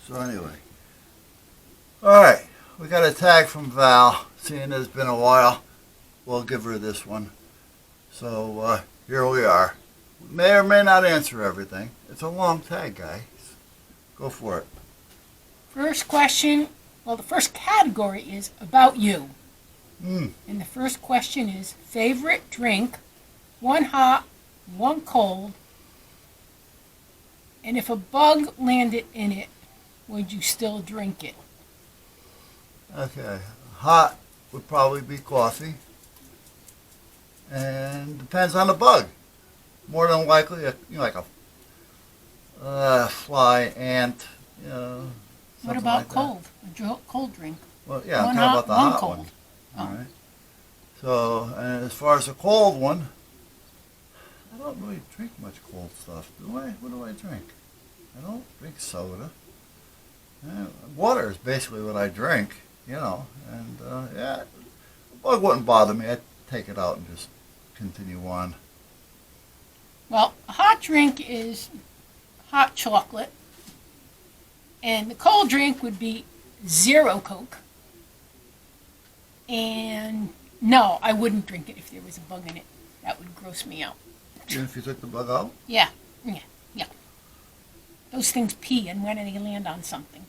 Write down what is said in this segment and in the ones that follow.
So anyway, all right, we got a tag from Val. Seeing it's been a while, we'll give her this one. So here we are. We may or may not answer everything. It's a long tag, guys. Go for it. First question, well, the first category is about you. Mm. And the first question is favorite drink, one hot, one cold, and if a bug landed in it, would you still drink it? Okay, hot would probably be coffee, and depends on the bug. More than likely, like a fly, ant, What something about like that. cold? Cold drink. Well, yeah, One I'm talking hot, about the one hot cold. one. Oh. All right. So, and as far as the cold one, I don't really drink much cold stuff, do I? What do I drink? I don't drink soda. Water is basically what I drink, and yeah, a bug wouldn't bother me. I'd take it out and just continue on. Well, a hot drink is hot chocolate, and the cold drink would be zero Coke. And no, I wouldn't drink it if there was a bug in it. That would gross me out. Even if you took the bug out? Yeah. Those things pee, and when do they land on something?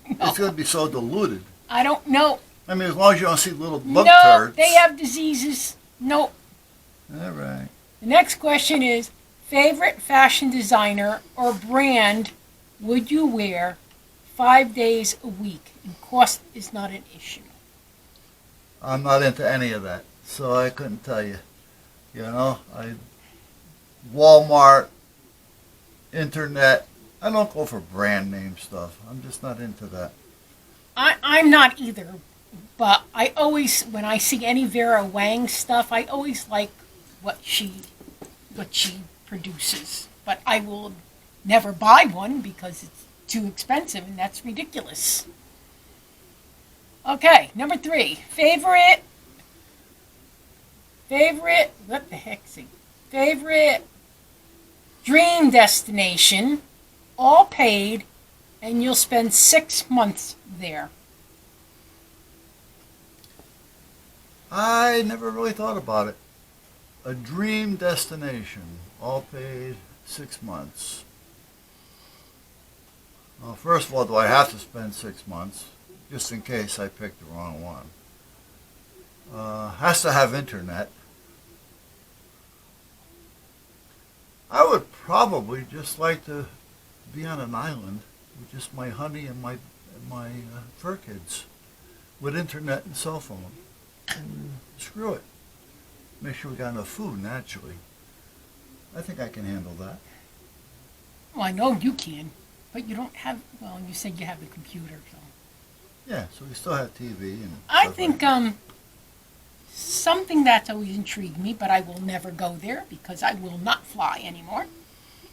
It's going to be so diluted. I don't know. I mean, as long as you don't see little bug No, turds. they have diseases. Nope. All right. The next question is favorite fashion designer or brand would you wear 5 days a week? And cost is not an issue. I'm not into any of that, so I couldn't tell you. Walmart, internet. I don't go for brand name stuff. I'm just not into that. I'm not either, but I always, when I see any Vera Wang stuff, I always like what she produces. But I will never buy one because it's too expensive, and that's ridiculous. Okay, number 3. Favorite, what the heck's it? Favorite dream destination, all paid, and you'll spend 6 months there. I never really thought about it. A dream destination, all paid, 6 months. Well, first of all, do I have to spend 6 months? Just in case I picked the wrong one. Has to have internet. I would probably just like to be on an island with just my honey and my fur kids, with internet and cell phone. And screw it. Make sure we got enough food, naturally. I think I can handle that. Well, I know you can, but you don't have, well, you said you have the computer, so. Yeah, so we still have TV and I stuff think like that. something that's always intrigued me, but I will never go there because I will not fly anymore,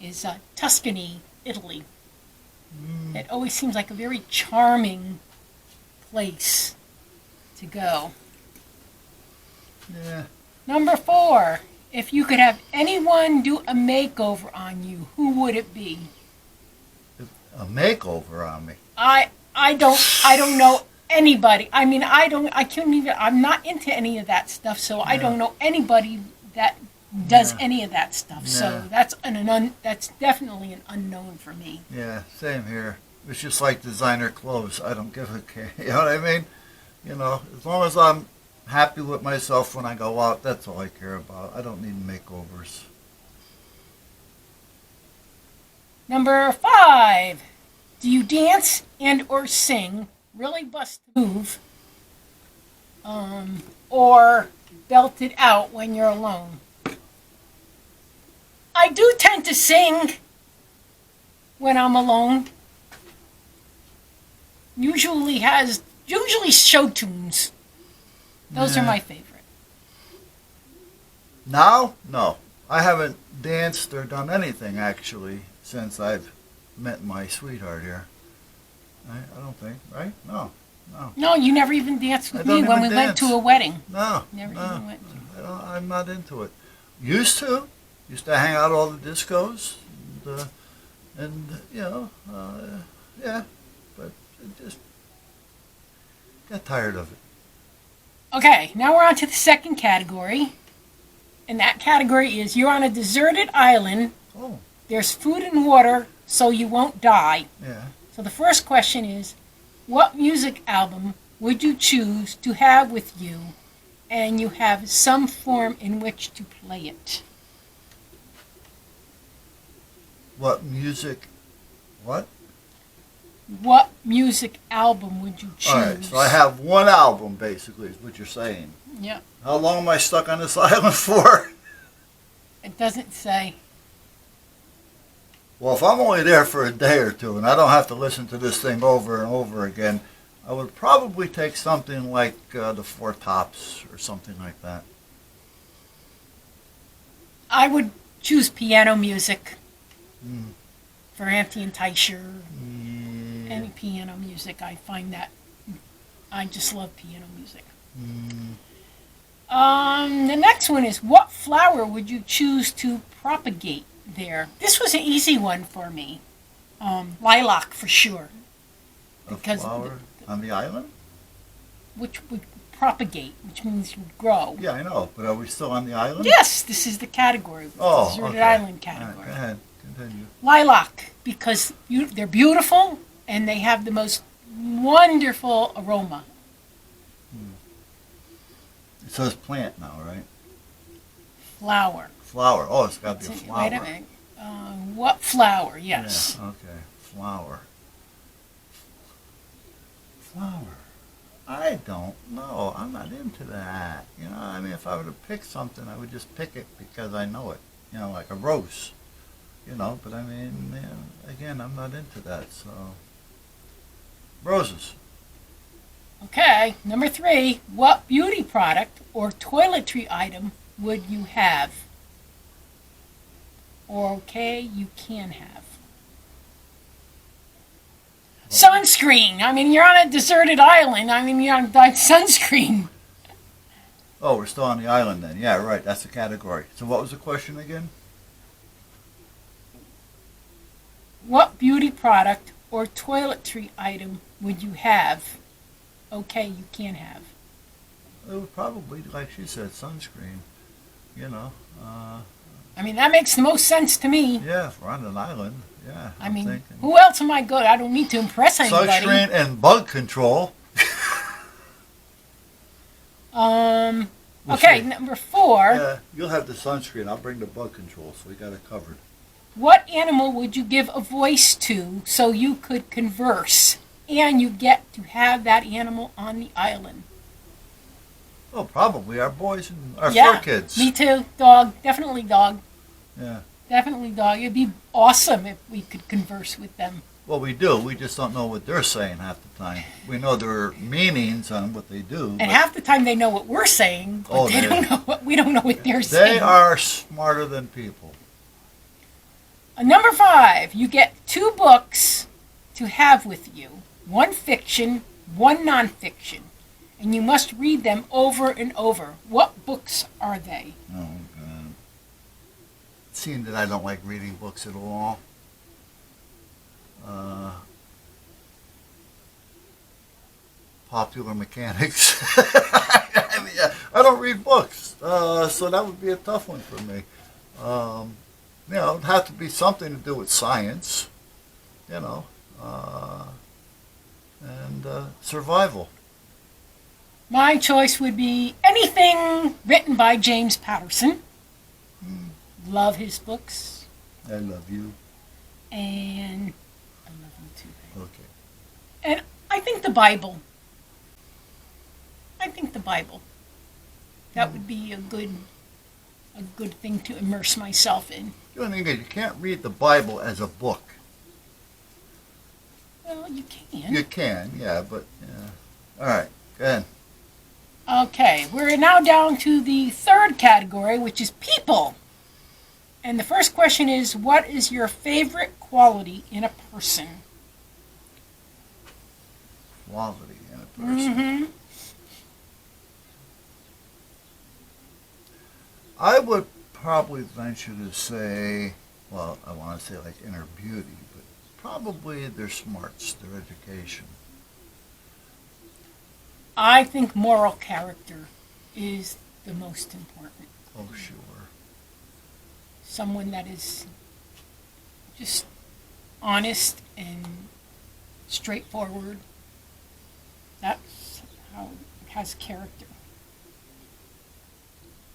is Tuscany, Italy. It always seems like a very charming place to go. Yeah. Number 4, if you could have anyone do a makeover on you, who would it be? A makeover on me. I don't know anybody. I mean, I can't even, I'm not into any of that stuff, so I don't know anybody that does any of that stuff. So that's that's definitely an unknown for me. Yeah, same here. It's just like designer clothes. I don't give a care. You know what I mean? As long as I'm happy with myself when I go out, that's all I care about. I don't need makeovers. Number 5, do you dance and or sing, really bust a move, or belt it out when you're alone? I do tend to sing when I'm alone. Usually show tunes. Those are my favorite. Now? No. I haven't danced or done anything, actually, since I've met my sweetheart here. I don't think, right? No. No, you never even danced with I don't me when we even went dance. to a wedding. No. Never no. even went to. I'm not into it. Used to hang out at all the discos. And, And, yeah, but it just got tired of it. Okay, now we're on to the second category. And that category is you're on a deserted island. Oh, There's food and water, so you won't die. yeah. So the first question is, what music album would you choose to have with you and you have some form in which to play it? What music? What? What music album would you choose? All right, so I have one album, basically, is what you're saying. Yeah, How long am I stuck on this island for? it doesn't say. Well, if I'm only there for a day or two and I don't have to listen to this thing over and over again, I would probably take something like the Four Tops or something like that. I would choose piano music Mm. for Anthony and Teicher. Yeah. Any piano music, I find that I just love piano music. Mm. The next one is what flower would you choose to propagate there? This was an easy one for me. Lilac for sure. A Because flower on the island? which would propagate, which means you grow. Yeah, I know, but are we still on the island? Yes, this is the category. Oh, Deserted okay. island All right, category. go ahead, continue. Lilac, because they're beautiful and they have the most wonderful aroma. It says plant now, right? Flower. Flower. Oh, it's got to be a flower. Wait a minute. What flower? Yes. Yeah, okay. Flower. Flower. I don't know. I'm not into that. You know, I mean, if I were to pick something, I would just pick it because I know it. You know, like a rose. You know, but I mean, again, I'm not into that, so. Roses. Okay. Number 3. What beauty product or toiletry item would you have? Okay, you can have. Sunscreen. I mean, you're on a deserted island. I mean, you're on sunscreen. Oh, we're still on the island then. Yeah, right. That's the category. So what was the question again? What beauty product or toiletry item would you have? Okay, you can have. It would probably, like she said, sunscreen. You know. I mean, that makes the most sense to me. Yeah, if we're on an island. Yeah. I I'm mean, thinking. who else am I good? I don't need to impress anybody. Sunscreen and bug control. We'll Okay, see. number 4. Yeah, you'll have the sunscreen. I'll bring the bug control, so we got it covered. What animal would you give a voice to so you could converse and you get to have that animal on the island? Oh, probably our boys and our Yeah, fur kids. me too. Dog. Definitely dog. Yeah. Definitely dog. It'd be awesome if we could converse with them. Well, we do. We just don't know what they're saying half the time. We know their meanings on what they do. And but half the time they know what we're saying, but Oh, they they- don't know what we don't know what they're they saying. are smarter than people. Number 5, you get 2 books to have with you. One fiction, one nonfiction. And you must read them over and over. What books are they? Oh, God. Seeing that I don't like reading books at all. Popular Mechanics. I mean, I don't read books, so that would be a tough one for me. You know, it'd have to be something to do with science, you know, and survival. My choice would be anything written by James Patterson. Love his books. I love you. And I love him too. Okay. And I think the Bible. I think the Bible. That would be a good thing to immerse myself in. The only thing is, you can't read the Bible as a book. Well, you can. You can, yeah, but yeah. All right, go ahead. Okay, we're now down to the third category, which is people. And the first question is, what is your favorite quality in a person? Quality in a person. Mm-hmm. I would probably venture to say, well, I want to say like inner beauty, but probably their smarts, their education. I think moral character is the most important. Oh, sure. Someone that is just honest and straightforward. That's how it has character.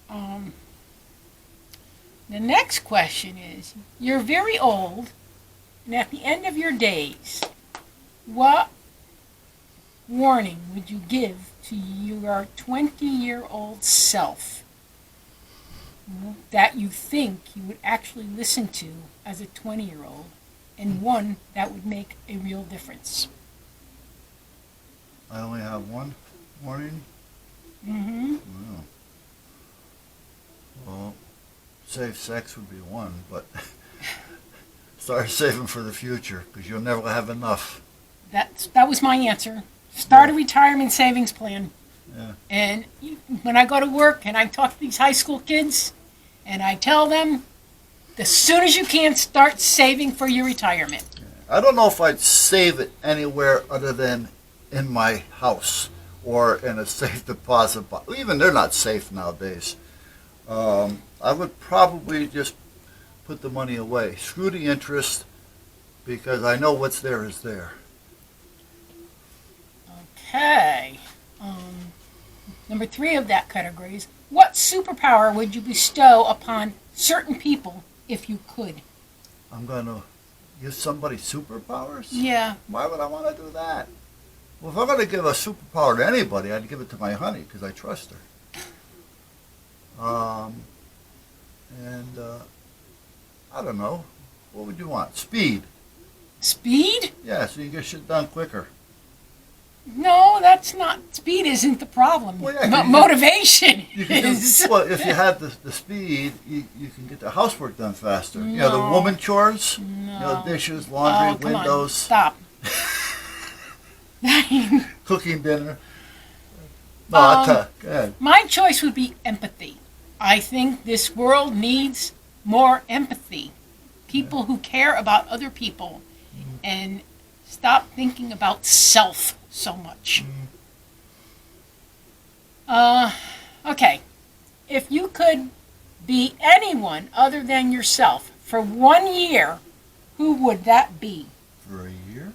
Um, the next question is, you're very old, and at the end of your days, what warning would you give to your 20-year-old self that you think you would actually listen to as a 20-year-old, and one that would make a real difference? I only have one warning. Mm-hmm. Wow. Well, safe sex would be one, but start saving for the future because you'll never have enough. That was my answer. Start a retirement savings plan. Yeah. And when I go to work and I talk to these high school kids, and I tell them, as soon as you can, start saving for your retirement. I don't know if I'd save it anywhere other than in my house or in a safe deposit box. Even they're not safe nowadays. I would probably just put the money away. Screw the interest because I know what's there is there. Okay. Number 3 of that category is, what superpower would you bestow upon certain people if you could? I'm going to give somebody superpowers? Yeah. Why would I want to do that? Well, if I'm going to give a superpower to anybody, I'd give it to my honey because I trust her. I don't know. What would you want? Speed. Speed? Yeah, so you get shit done quicker. No, that's not. Speed isn't the problem. Well, yeah, Motivation You can is. well, if you have the speed, you can get the housework done faster. You know, the woman chores, dishes, laundry, come on, windows, stop. cooking dinner. No, go ahead. My choice would be empathy. I think this world needs more empathy. People who care about other people and stop thinking about self so much. Okay. If you could be anyone other than yourself for 1 year, who would that be? For a year?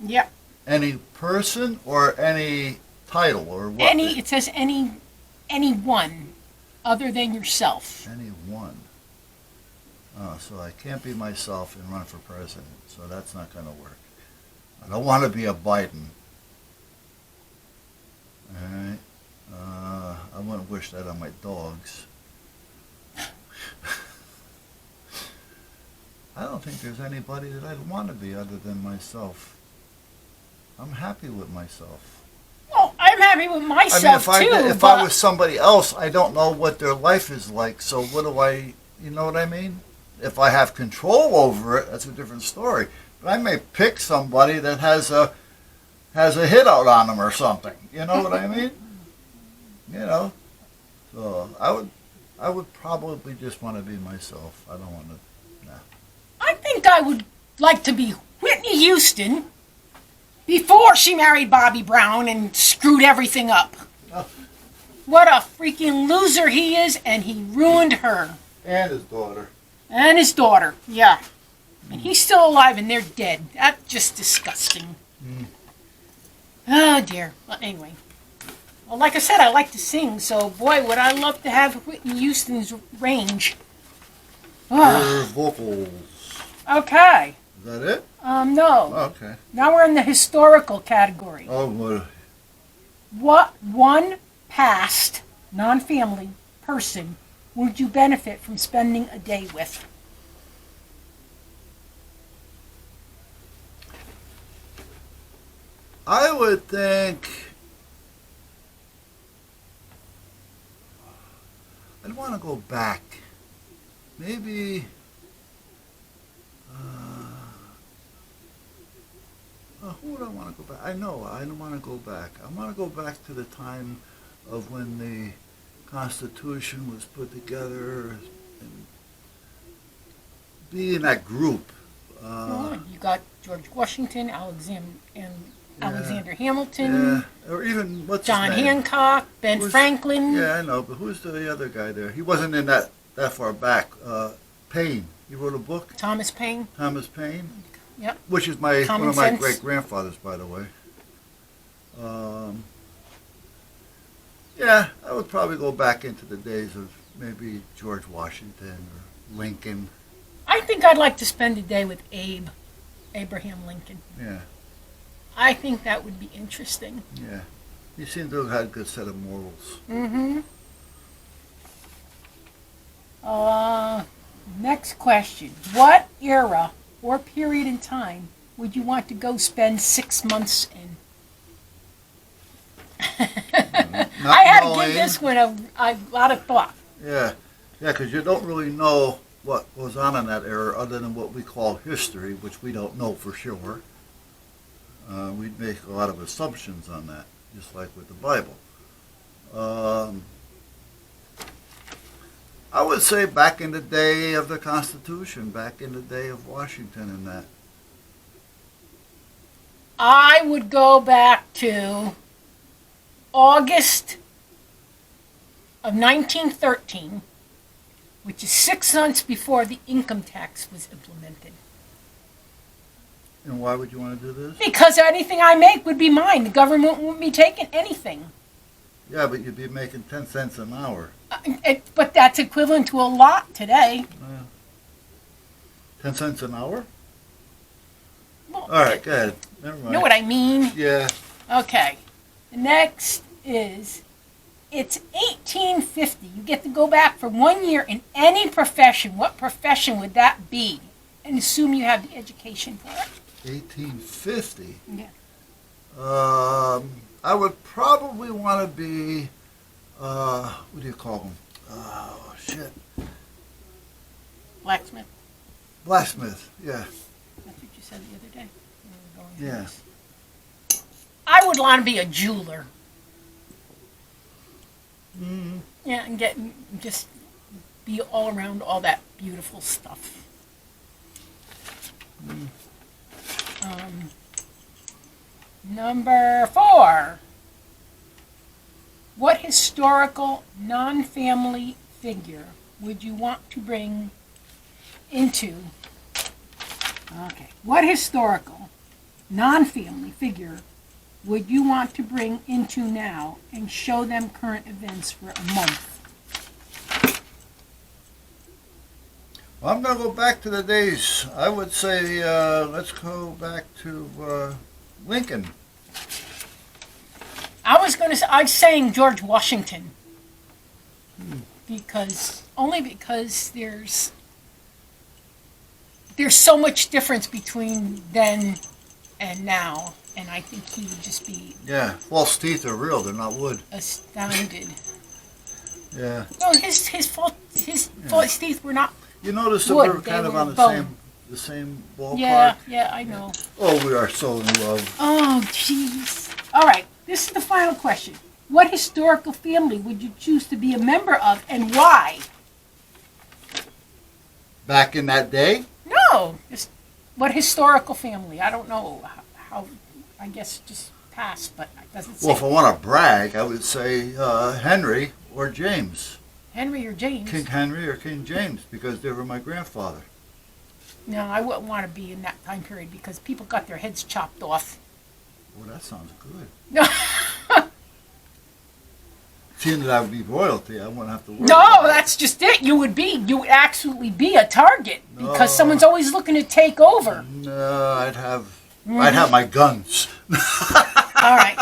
Yep. Any person or any title or what? It says anyone other than yourself. Any one. Oh, so I can't be myself and run for president. So that's not going to work. I don't want to be a Biden. All right. I wouldn't wish that on my dogs. I don't think there's anybody that I'd want to be other than myself. I'm happy with myself. Well, I'm happy with myself I mean, too. if I was somebody else, I don't know what their life is like. So what do I, you know what I mean? If I have control over it, that's a different story. But I may pick somebody that has a hit out on them or something. You know what I mean? You know. So I would probably just want to be myself. I don't want to. Nah. I think I would like to be Whitney Houston before she married Bobby Brown and screwed everything up. Oh. What a freaking loser he is, and he ruined her. And his daughter. And his daughter, yeah. And he's still alive and they're dead. That's just disgusting. Oh, dear. Well, anyway. Well, like I said, I like to sing, so boy, would I love to have Whitney Houston's range. Her vocals. Okay. Is that it? No. Oh, okay. Now we're in the historical category. Oh, what? What one past, non-family person would you benefit from spending a day with? I would think I'd want to go back. Maybe who would I want to go back? I know I don't want to go back. I want to go back to the time of when the Constitution was put together, and be in that group. Well, you got George Washington, Alexander Hamilton, Yeah, or even what's John his name? Hancock, Ben Who's- Franklin. Yeah, I know, but who's the other guy there? He wasn't in that far back. Paine. He wrote a book, Thomas Paine. Thomas Paine. Yep. Which is one Common of my Sense. great grandfathers, by the way. Yeah, I would probably go back into the days of maybe George Washington or Lincoln. I think I'd like to spend a day with Abraham Lincoln. Yeah, I think that would be interesting. yeah. He seemed to have had a good set of morals. Mm-hmm. Next question. What era or period in time would you want to go spend 6 months in? Not I had to knowing- give this one a lot of thought. Yeah, yeah, because you don't really know what goes on in that era other than what we call history, which we don't know for sure. We'd make a lot of assumptions on that, just like with the Bible. I would say back in the day of the Constitution, back in the day of Washington and that. I would go back to August of 1913, which is 6 months before the income tax was implemented. And why would you want to do this? Because anything I make would be mine. The government wouldn't be taking anything. Yeah, but you'd be making 10 cents an hour. But that's equivalent to a lot today. 10 cents an hour? Well, All right, go ahead. Never mind. you know what I mean? Yeah. Okay. The next is, it's 1850. You get to go back for 1 year in any profession. What profession would that be? And assume you have the education for it. 1850. Yeah. I would probably want to be, what do you call them? Oh, shit. Blacksmith. Blacksmith, yeah. That's what you said the other day. when we were going through Yeah. this. I would want to be a jeweler. Mm. Yeah, and just be all around all that beautiful stuff. Number 4. What historical non-family figure would you want to bring into? Okay. What historical non-family figure would you want to bring into now and show them current events for a month? Well, I'm going to go back to the days. I would say, let's go back to Lincoln. I was saying George Washington. Only because there's so much difference between then and now, and I think he would just be Yeah, false teeth are real. They're not wood. astounded. Yeah. No, his false teeth were not. You notice that Wood, we're they kind of were on bone. the same ballpark? Yeah, I know. Oh, we are so in love. Oh, jeez. All right, this is the final question. What historical family would you choose to be a member of, and why? Back in that day? No, just what historical family? I don't know how. I guess just pass, but it doesn't say Well, if I want to brag, I would say Henry or James. Henry or James. King Henry or King James, because they were my grandfather. No, I wouldn't want to be in that time period because people got their heads chopped off. Oh, that sounds good. No, Seeing that I would be royalty, I wouldn't have to worry. no, about it. that's just it. You would absolutely be a target No. because someone's always looking to take over. No, I'd have my guns. All right.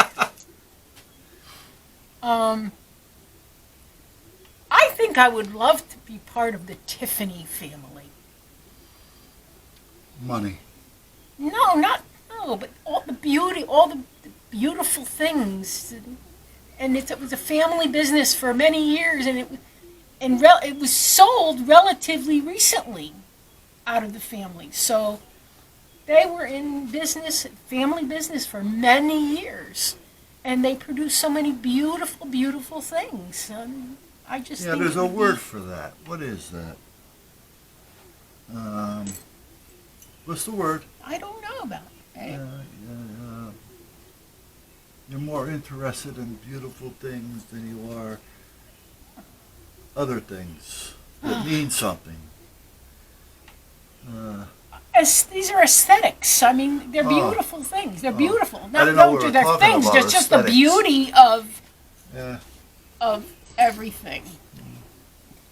I think I would love to be part of the Tiffany family. Money. No, but all the beauty, all the beautiful things, and it was a family business for many years, and it was sold relatively recently out of the family. So they were in business, family business, for many years, and they produced so many beautiful, beautiful things. I just Yeah, think there's it a would be- word for that. What is that? What's the word? I don't know about it. Right? You're more interested in beautiful things than you are other things that mean something. These are aesthetics. I mean, they're Oh. beautiful things. They're beautiful. I Not didn't know we those were are their talking things. about They're just the aesthetics. beauty of Yeah. everything.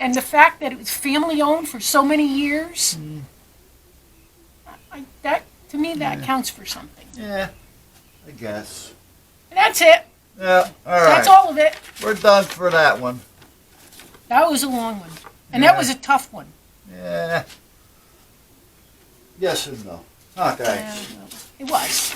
And the fact that it was family owned for so many years, that to me that counts for something. Yeah, I guess. And that's it. Yeah, all right. That's all of it. We're done for that one. That was a long one, and Yeah. that was a tough one. Yeah. Yes and no. Okay. It was.